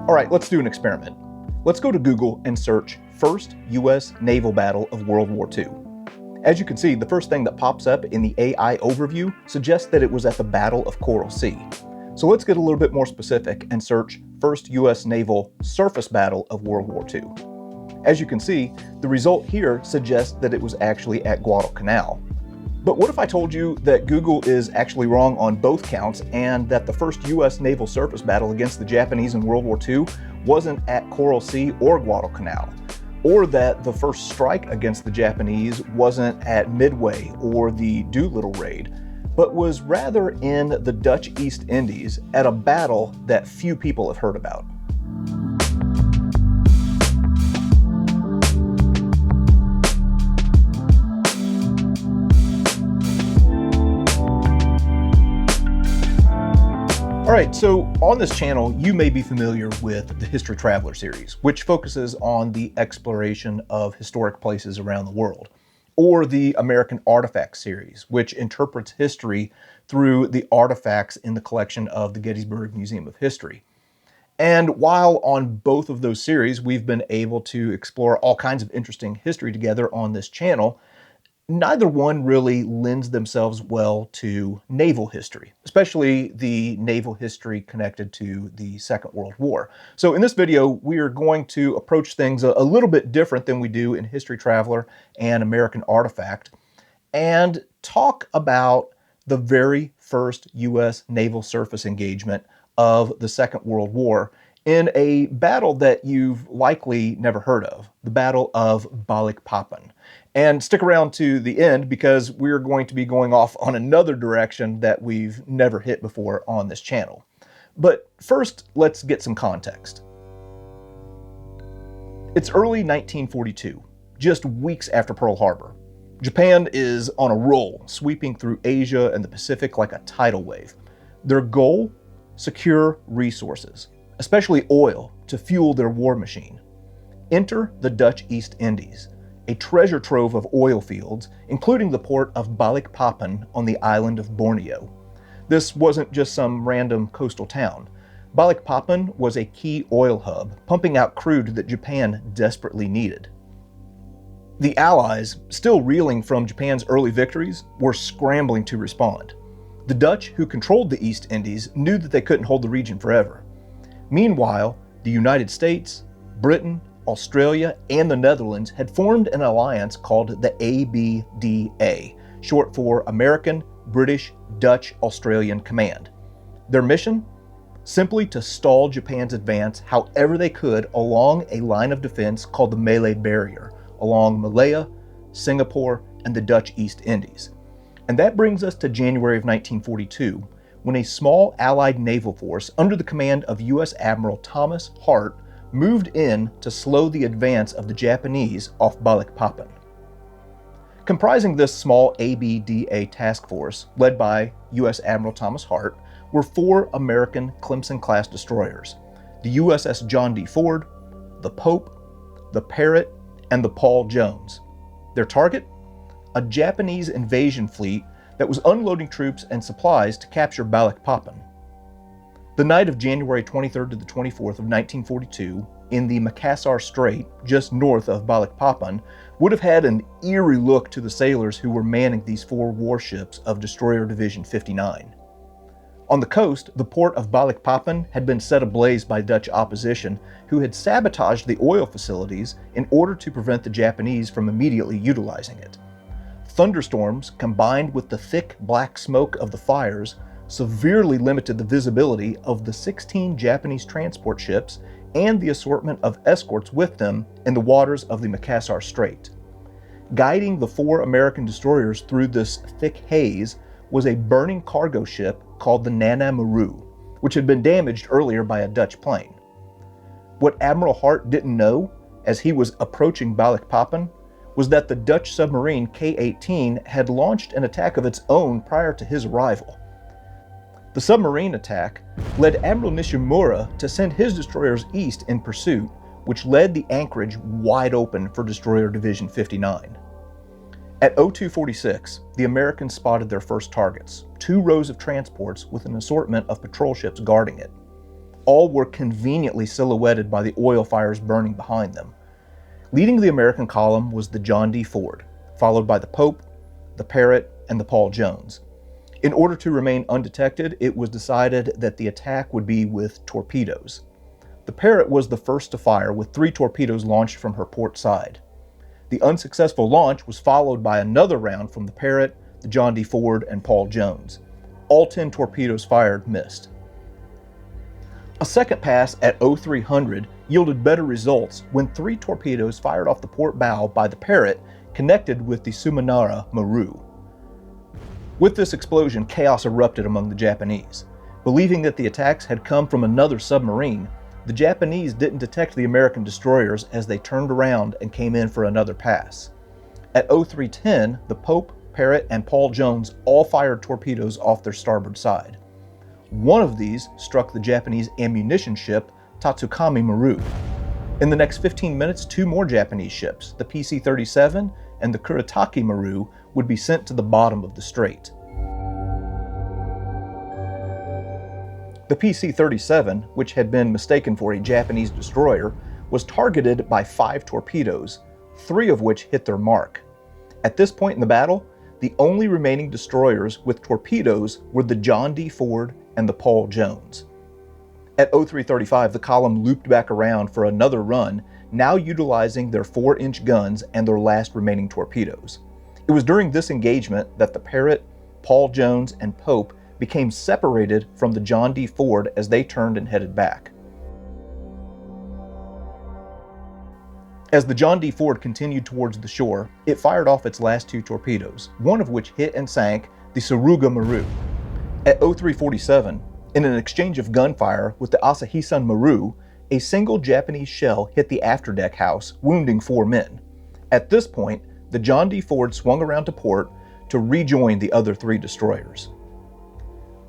All right, let's do an experiment. Let's go to Google and search First U.S. Naval Battle of World War II. As you can see, the first thing that pops up in the AI overview suggests that it was at the Battle of Coral Sea. So let's get a little bit more specific and search First U.S. Naval Surface Battle of World War II. As you can see, the result here suggests that it was actually at Guadalcanal. But what if I told you that Google is actually wrong on both counts and that the first U.S. naval surface battle against the Japanese in World War II wasn't at Coral Sea or Guadalcanal, or that the first strike against the Japanese wasn't at Midway or the Doolittle Raid, but was rather in the Dutch East Indies at a battle that few people have heard about? Alright, so on this channel, you may be familiar with the History Traveler series, which focuses on the exploration of historic places around the world, or the American Artifacts series, which interprets history through the artifacts in the collection of the Gettysburg Museum of History. And while on both of those series, we've been able to explore all kinds of interesting history together on this channel, neither one really lends themselves well to naval history, especially the naval history connected to the Second World War. So in this video, we are going to approach things a little bit different than we do in History Traveler and American Artifact, and talk about the very first U.S. naval surface engagement of the Second World War in a battle that you've likely never heard of, the Battle of Balikpapan. And stick around to the end because we're going to be going off on another direction that we've never hit before on this channel. But first, let's get some context. It's early 1942, just weeks after Pearl Harbor. Japan is on a roll, sweeping through Asia and the Pacific like a tidal wave. Their goal? Secure resources, especially oil, to fuel their war machine. Enter the Dutch East Indies, a treasure trove of oil fields, including the port of Balikpapan on the island of Borneo. This wasn't just some random coastal town. Balikpapan was a key oil hub, pumping out crude that Japan desperately needed. The Allies, still reeling from Japan's early victories, were scrambling to respond. The Dutch, who controlled the East Indies, knew that they couldn't hold the region forever. Meanwhile, the United States, Britain, Australia, and the Netherlands had formed an alliance called the ABDA, short for American, British, Dutch, Australian Command. Their mission? Simply to stall Japan's advance however they could along a line of defense called the Malay Barrier, along Malaya, Singapore, and the Dutch East Indies. And that brings us to January of 1942, when a small Allied naval force under the command of U.S. Admiral Thomas Hart moved in to slow the advance of the Japanese off Balikpapan. Comprising this small ABDA task force, led by U.S. Admiral Thomas Hart, were 4 American Clemson-class destroyers: the USS John D. Ford, the Pope, the Parrott, and the Paul Jones. Their target? A Japanese invasion fleet that was unloading troops and supplies to capture Balikpapan. The night of January 23rd to the 24th of 1942, in the Makassar Strait, just north of Balikpapan, would have had an eerie look to the sailors who were manning these 4 warships of Destroyer Division 59. On the coast, the port of Balikpapan had been set ablaze by Dutch opposition, who had sabotaged the oil facilities in order to prevent the Japanese from immediately utilizing it. Thunderstorms, combined with the thick black smoke of the fires, severely limited the visibility of the 16 Japanese transport ships and the assortment of escorts with them in the waters of the Makassar Strait. Guiding the 4 American destroyers through this thick haze was a burning cargo ship called the Nana Maru, which had been damaged earlier by a Dutch plane. What Admiral Hart didn't know, as he was approaching Balikpapan, was that the Dutch submarine K-18 had launched an attack of its own prior to his arrival. The submarine attack led Admiral Nishimura to send his destroyers east in pursuit, which led the anchorage wide open for Destroyer Division 59. At 0246, the Americans spotted their first targets, 2 rows of transports with an assortment of patrol ships guarding it. All were conveniently silhouetted by the oil fires burning behind them. Leading the American column was the John D. Ford, followed by the Pope, the Parrott, and the Paul Jones. In order to remain undetected, it was decided that the attack would be with torpedoes. The Parrott was the first to fire, with 3 torpedoes launched from her port side. The unsuccessful launch was followed by another round from the Parrott, the John D. Ford, and Paul Jones. All 10 torpedoes fired missed. A second pass at 0300 yielded better results when 3 torpedoes fired off the port bow by the Parrott connected with the Sumanara Maru. With this explosion, chaos erupted among the Japanese. Believing that the attacks had come from another submarine, the Japanese didn't detect the American destroyers as they turned around and came in for another pass. At 0310, the Pope, Parrott, and Paul Jones all fired torpedoes off their starboard side. One of these struck the Japanese ammunition ship Tatsukami Maru. In the next 15 minutes, 2 more Japanese ships, the PC-37 and the Kuretake Maru, would be sent to the bottom of the strait. The PC-37, which had been mistaken for a Japanese destroyer, was targeted by 5 torpedoes, 3 of which hit their mark. At this point in the battle, the only remaining destroyers with torpedoes were the John D. Ford and the Paul Jones. At 0335, the column looped back around for another run, now utilizing their 4-inch guns and their last remaining torpedoes. It was during this engagement that the Parrott, Paul Jones, and Pope became separated from the John D. Ford as they turned and headed back. As the John D. Ford continued towards the shore, it fired off its last 2 torpedoes, one of which hit and sank the Suruga Maru. At 0347, in an exchange of gunfire with the Asahisan Maru, a single Japanese shell hit the afterdeck house, wounding 4 men. At this point, the John D. Ford swung around to port to rejoin the other 3 destroyers.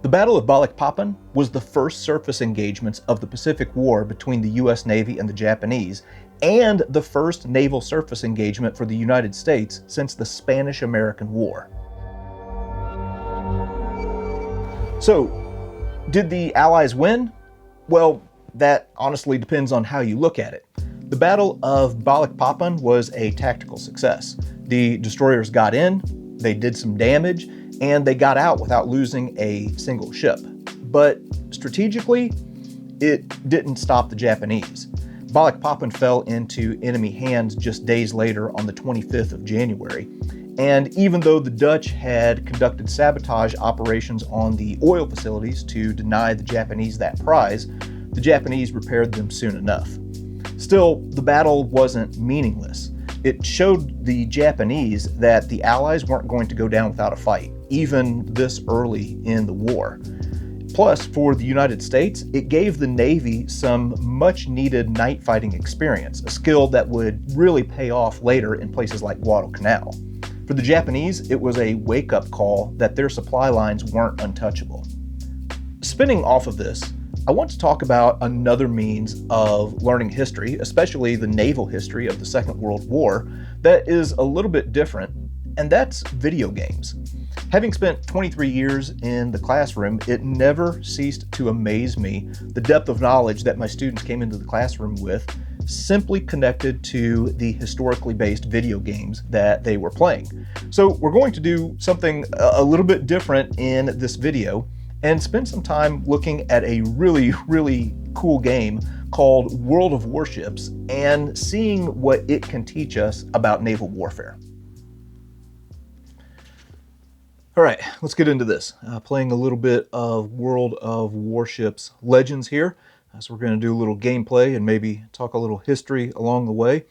The Battle of Balikpapan was the first surface engagements of the Pacific War between the U.S. Navy and the Japanese, and the first naval surface engagement for the United States since the Spanish-American War. So, did the Allies win? Well, that honestly depends on how you look at it. The Battle of Balikpapan was a tactical success. The destroyers got in, they did some damage, and they got out without losing a single ship. But strategically, it didn't stop the Japanese. Balikpapan fell into enemy hands just days later on the 25th of January. And even though the Dutch had conducted sabotage operations on the oil facilities to deny the Japanese that prize, the Japanese repaired them soon enough. Still, the battle wasn't meaningless. It showed the Japanese that the Allies weren't going to go down without a fight, even this early in the war. Plus, for the United States, it gave the Navy some much-needed night fighting experience, a skill that would really pay off later in places like Guadalcanal. For the Japanese, it was a wake-up call that their supply lines weren't untouchable. Spinning off of this, I want to talk about another means of learning history, especially the naval history of the Second World War, that is a little bit different, and that's video games. Having spent 23 years in the classroom, it never ceased to amaze me the depth of knowledge that my students came into the classroom with, simply connected to the historically based video games that they were playing. So we're going to do something a little bit different in this video and spend some time looking at a really cool game called World of Warships and seeing what it can teach us about naval warfare. All right, let's get into this. Playing a little bit of World of Warships Legends here. So we're going to do a little gameplay and maybe talk a little history along the way.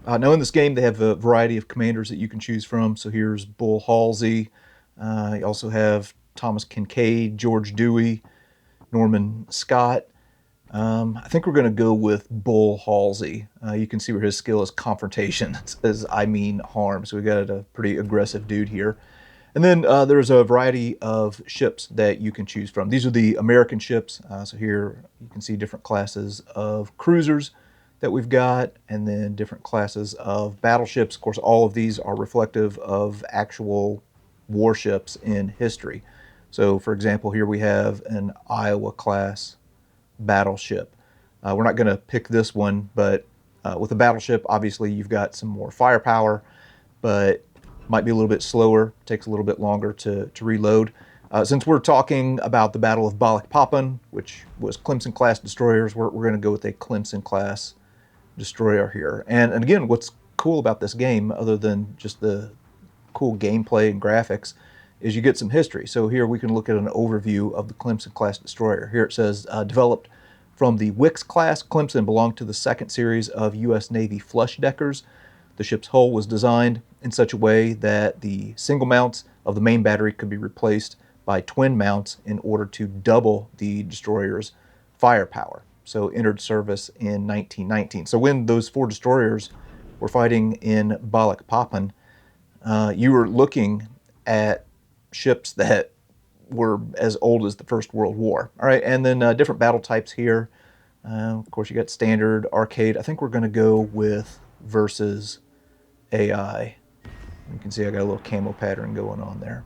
Now in this game they have a variety of commanders that you can choose from. So here's Bull Halsey. You also have Thomas Kincaid, George Dewey, Norman Scott. I think we're going to go with Bull Halsey. You can see where his skill is confrontation, as I mean harm. So we got a pretty aggressive dude here. And then there's a variety of ships that you can choose from. These are the American ships. So here you can see different classes of cruisers that we've got, and then different classes of battleships. Of course, all of these are reflective of actual warships in history. So for example, here we have an Iowa class battleship. We're not going to pick this one, but with a battleship, obviously you've got some more firepower, but might be a little bit slower, takes a little bit longer to reload. Since we're talking about the Battle of Balikpapan, which was Clemson-class destroyers, we're going to go with a Clemson-class destroyer here. And again, what's cool about this game, other than just the cool gameplay and graphics, is you get some history. So here we can look at an overview of the Clemson-class destroyer. Here it says, developed from the WWII class, Clemson belonged to the second series of U.S. Navy flush deckers. The ship's hull was designed in such a way that the single mounts of the main battery could be replaced by twin mounts in order to double the destroyer's firepower. So entered service in 1919. So when those 4 destroyers were fighting in Balikpapan, you were looking at ships that were as old as the First World War. All right, and then different battle types here. Of course, you got standard, arcade. I think we're going to go with versus AI. You can see I got a little camo pattern going on there.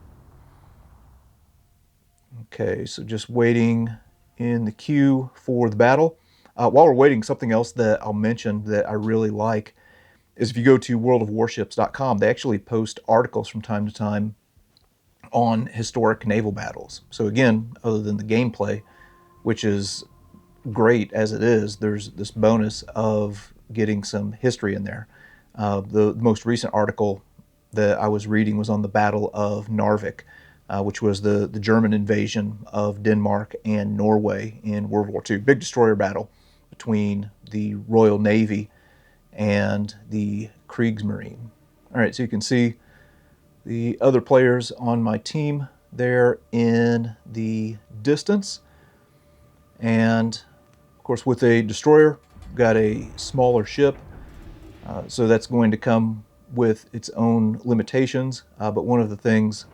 Okay, so just waiting in the queue for the battle. While we're waiting, something else that I'll mention that I really like is if you go to worldofwarships.com, they actually post articles from time to time on historic naval battles. So again, other than the gameplay, which is great as it is, there's this bonus of getting some history in there. The most recent article that I was reading was on the Battle of Narvik, which was the German invasion of Denmark and Norway in World War II. Big destroyer battle between the Royal Navy and the Kriegsmarine. All right, so you can see the other players on my team there in the distance. And of course, with a destroyer, got a smaller ship. So that's going to come with its own limitations. But one of the things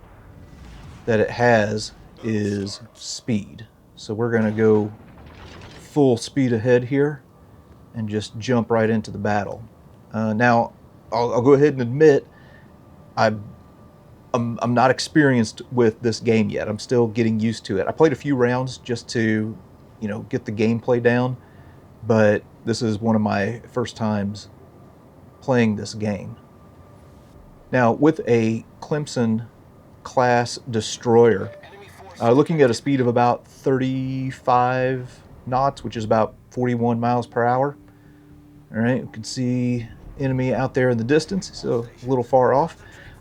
that it has is speed. So we're going to go full speed ahead here and just jump right into the battle. Now, I'll go ahead and admit I'm not experienced with this game yet. I'm still getting used to it. I played a few rounds just to, get the gameplay down, but this is one of my first times playing this game. Now, with a Clemson-class destroyer, looking at a speed of about 35 knots, which is about 41 miles per hour. All right, you can see enemy out there in the distance, so a little far off.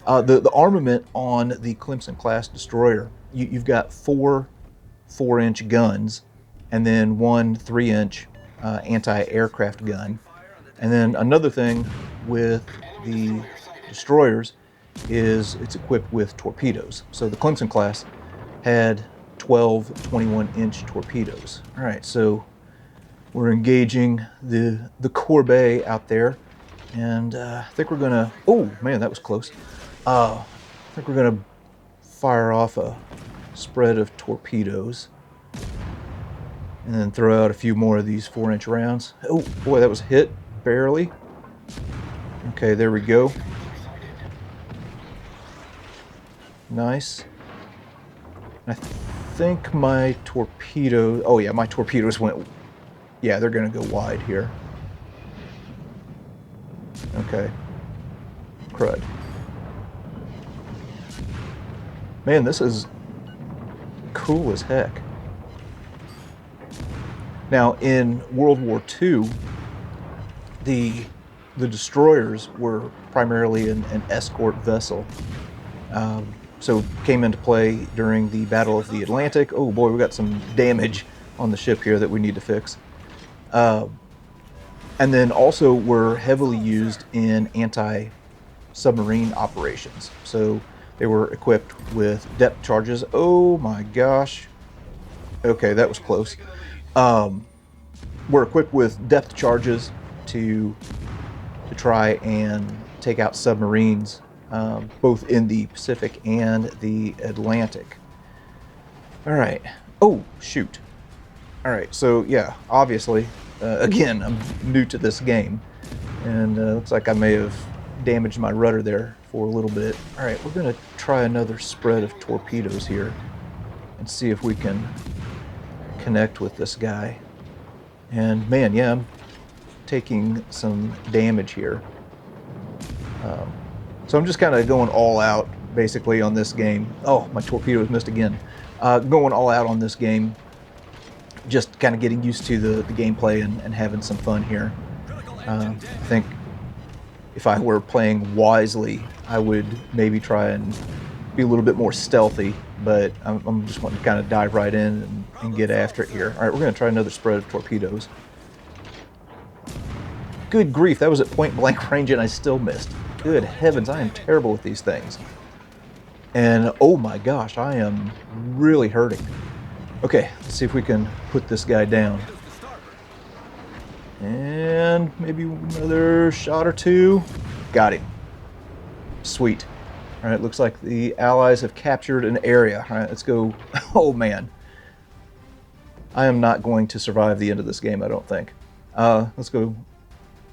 The armament on the Clemson-class destroyer, you've got 4 4-inch guns, and then 1 3-inch anti-aircraft gun. And then another thing with the destroyers is it's equipped with torpedoes. So the Clemson class had 12 21-inch torpedoes. All right, so we're engaging the corvette out there, and I think we're gonna, oh man, that was close. I think we're gonna fire off a spread of torpedoes and then throw out a few more of these 4-inch rounds. Oh boy, that was hit barely. Okay, there we go. Nice. I think my torpedoes, oh yeah, my torpedoes went, yeah, they're gonna go wide here. Okay. Crud. Man, this is cool as heck. Now, in World War II, the destroyers were primarily an escort vessel. So came into play during the Battle of the Atlantic. Oh boy, we got some damage on the ship here that we need to fix. And then also were heavily used in anti-submarine operations. So they were equipped with depth charges. Oh my gosh. Okay, that was close. Were equipped with depth charges to try and take out submarines, both in the Pacific and the Atlantic. All right. Oh, shoot. All right, so yeah, obviously, again, I'm new to this game, and looks like I may have damaged my rudder there for a little bit. All right, we're gonna try another spread of torpedoes here and see if we can connect with this guy. And man, yeah, I'm taking some damage here. So I'm just kind of going all out basically on this game. Oh, my torpedoes missed again. Going all out on this game, just kind of getting used to the gameplay and having some fun here. I think if I were playing wisely, I would maybe try and be a little bit more stealthy, but I'm just wanting to kind of dive right in and get after it here. All right, we're going to try another spread of torpedoes. Good grief, that was at point blank range and I still missed. Good heavens, I am terrible with these things. And oh my gosh, I am really hurting. Okay, let's see if we can put this guy down. And maybe another shot or two. Got him. Sweet. All right, looks like the Allies have captured an area. All right, let's go. Oh man. I am not going to survive the end of this game, I don't think. Let's go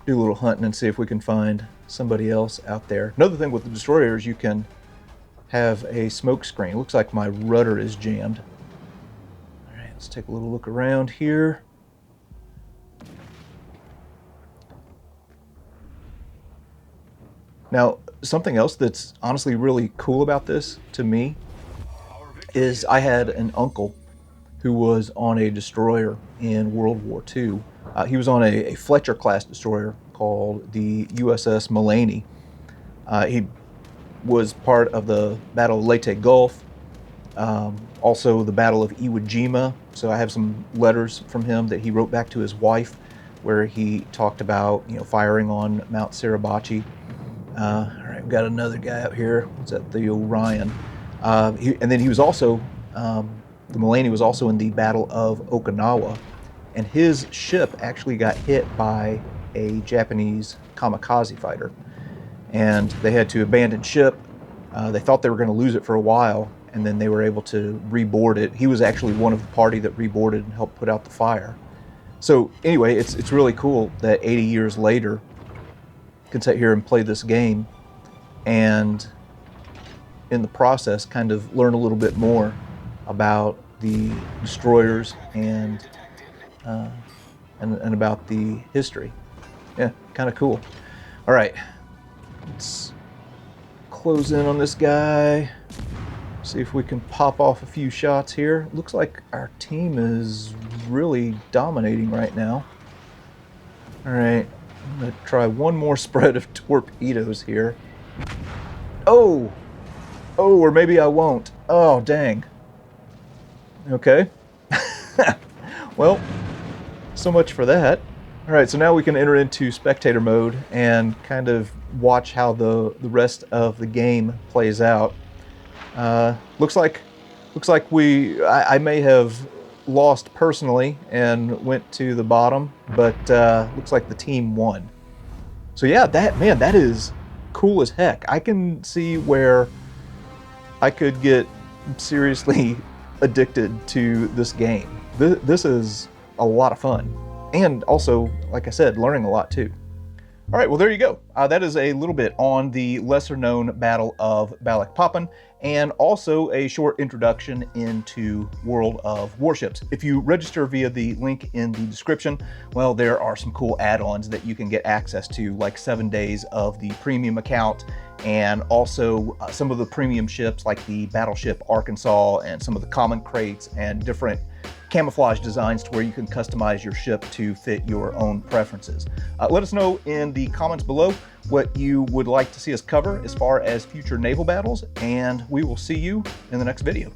do a little hunting and see if we can find somebody else out there. Another thing with the destroyers, you can have a smoke screen. Looks like my rudder is jammed. All right, let's take a little look around here. Now, something else that's honestly really cool about this to me is I had an uncle who was on a destroyer in World War II. He was on a Fletcher class destroyer called the USS Mulaney. He was part of the Battle of Leyte Gulf, also the Battle of Iwo Jima. So I have some letters from him that he wrote back to his wife where he talked about, you know, firing on Mount Suribachi. All right, we've got another guy out here. What's that? The Orion. And then he was also, the Mulaney was also in the Battle of Okinawa, and his ship actually got hit by a Japanese kamikaze fighter, and they had to abandon ship. They thought they were going to lose it for a while, and then they were able to reboard it. He was actually one of the party that reboarded and helped put out the fire. So anyway, it's really cool that 80 years later, I can sit here and play this game, and in the process, kind of learn a little bit more about the destroyers and about the history. Yeah, kind of cool. All right, let's close in on this guy. See if we can pop off a few shots here. Looks like our team is really dominating right now. All right, I'm gonna try one more spread of torpedoes here. Oh, or maybe I won't. Oh, dang. Okay. Well, so much for that. All right, so now we can enter into spectator mode and kind of watch how the rest of the game plays out. Looks like I may have lost personally and went to the bottom, but looks like the team won. So yeah, that is cool as heck. I can see where I could get seriously addicted to this game. This is a lot of fun. And also, like I said, learning a lot too. All right, well, there you go. That is a little bit on the lesser-known Battle of Balikpapan, and also a short introduction into World of Warships. If you register via the link in the description, well, there are some cool add-ons that you can get access to, like 7 days of the premium account, and also some of the premium ships like the Battleship Arkansas and some of the common crates and different camouflage designs to where you can customize your ship to fit your own preferences. Let us know in the comments below what you would like to see us cover as far as future naval battles, and we will see you in the next video.